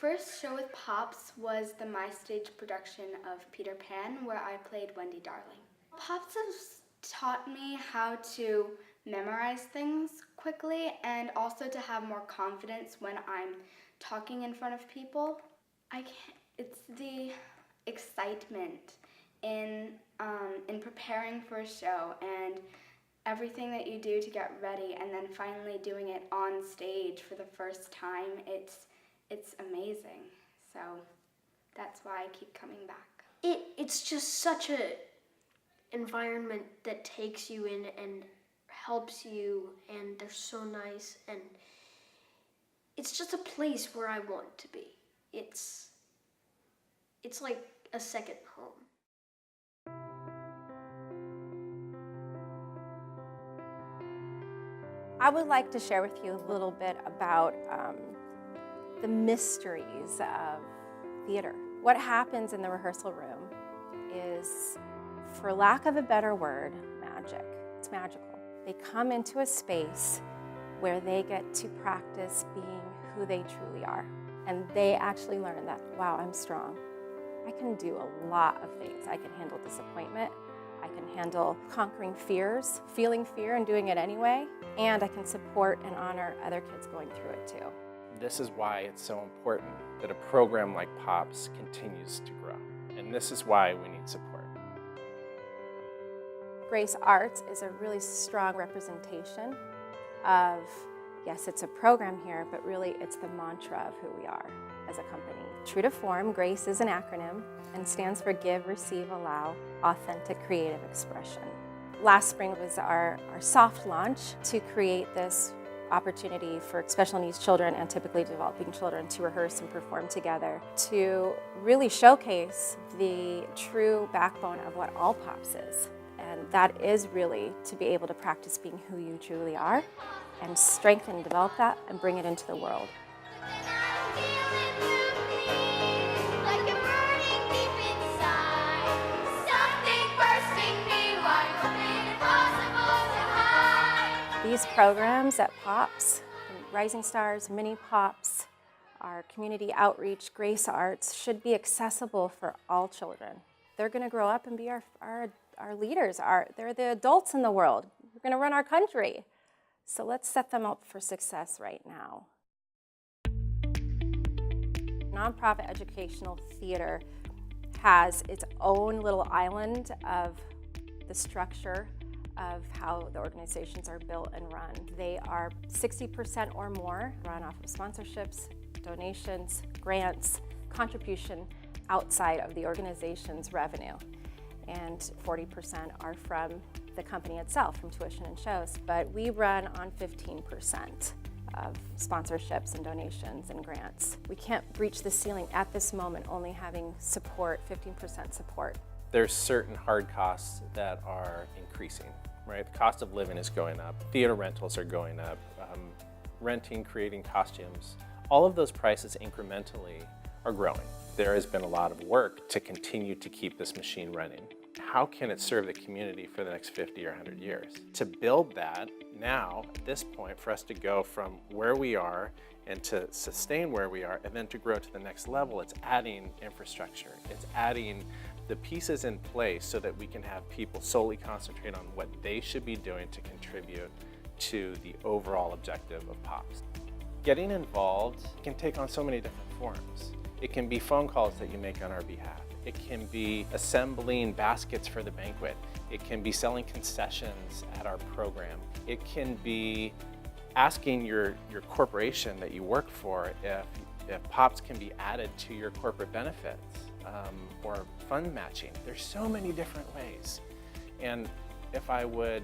first show with Pops was the MyStage production of Peter Pan, where I played Wendy Darling. Pops has taught me how to memorize things quickly and also to have more confidence when I'm talking in front of people. It's the excitement in preparing for a show and everything that you do to get ready, and then finally doing it on stage for the first time. It's amazing. So that's why I keep coming back. It's just such a environment that takes you in and helps you, and they're so nice, and it's just a place where I want to be. It's like a second home. I would like to share with you a little bit about the mysteries of theater. What happens in the rehearsal room is, for lack of a better word, magic. It's magical. They come into a space where they get to practice being who they truly are. And they actually learn that, wow, I'm strong. I can do a lot of things. I can handle disappointment. I can handle conquering fears, feeling fear and doing it anyway. And I can support and honor other kids going through it too. This is why it's so important that a program like POPS continues to grow. And this is why we need support. Grace Arts is a really strong representation of, yes, it's a program here, but really it's the mantra of who we are as a company. True to form, GRACE is an acronym and stands for Give, Receive, Allow, Authentic Creative Expression. Last spring was our soft launch to create this opportunity for special needs children and typically developing children to rehearse and perform together to really showcase the true backbone of what all POPS is. And that is really to be able to practice being who you truly are and strengthen and develop that and bring it into the world. These programs at POPS, Rising Stars, Mini POPS, our community outreach, Grace Arts, should be accessible for all children. They're going to grow up and be our leaders. They're the adults in the world. We're going to run our country. So let's set them up for success right now. Nonprofit educational theater has its own little island of the structure of how the organizations are built and run. They are 60% or more run off of sponsorships, donations, grants, contribution outside of the organization's revenue. And 40% are from the company itself, from tuition and shows. But we run on 15% of sponsorships and donations and grants. We can't reach the ceiling at this moment, only having support, 15% support. There's certain hard costs that are increasing, right? The cost of living is going up, theater rentals are going up, renting, creating costumes, all of those prices incrementally are growing. There has been a lot of work to continue to keep this machine running. How can it serve the community for the next 50 or 100 years? To build that now, at this point, for us to go from where we are and to sustain where we are and then to grow to the next level, it's adding infrastructure. It's adding the pieces in place so that we can have people solely concentrate on what they should be doing to contribute to the overall objective of POPS. Getting involved can take on so many different forms. It can be phone calls that you make on our behalf. It can be assembling baskets for the banquet. It can be selling concessions at our program. It can be asking your corporation that you work for if POPS can be added to your corporate benefits or fund matching. There's so many different ways. And if I would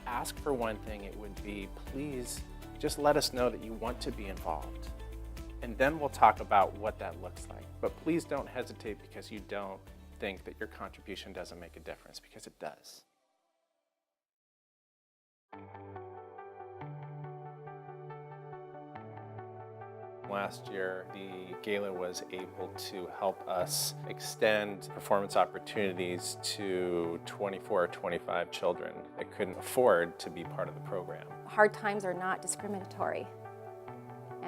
ask for one thing, it would be, please just let us know that you want to be involved. And then we'll talk about what that looks like. But please don't hesitate because you don't think that your contribution doesn't make a difference, because it does. Last year, the gala was able to help us extend performance opportunities to 24 or 25 children that couldn't afford to be part of the program. Hard times are not discriminatory.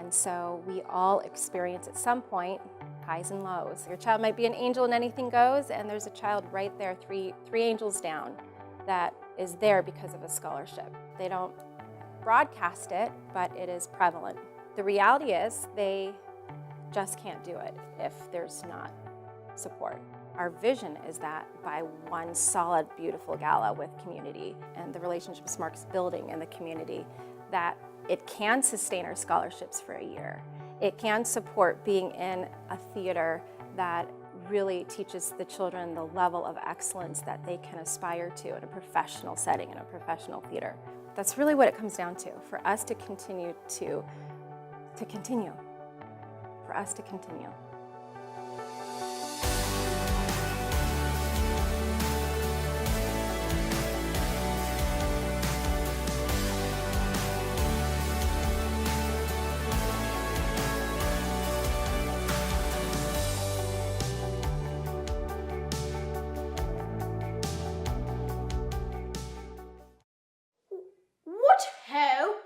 And so we all experience at some point highs and lows. Your child might be an angel and anything goes, and there's a child right there, three angels down, that is there because of a scholarship. They don't broadcast it, but it is prevalent. The reality is they just can't do it if there's not support. Our vision is that by one solid, beautiful gala with community and the relationships Mark's building in the community, that it can sustain our scholarships for a year. It can support being in a theater that really teaches the children the level of excellence that they can aspire to in a professional setting, in a professional theater. That's really what it comes down to, for us to continue for us to continue. What ho?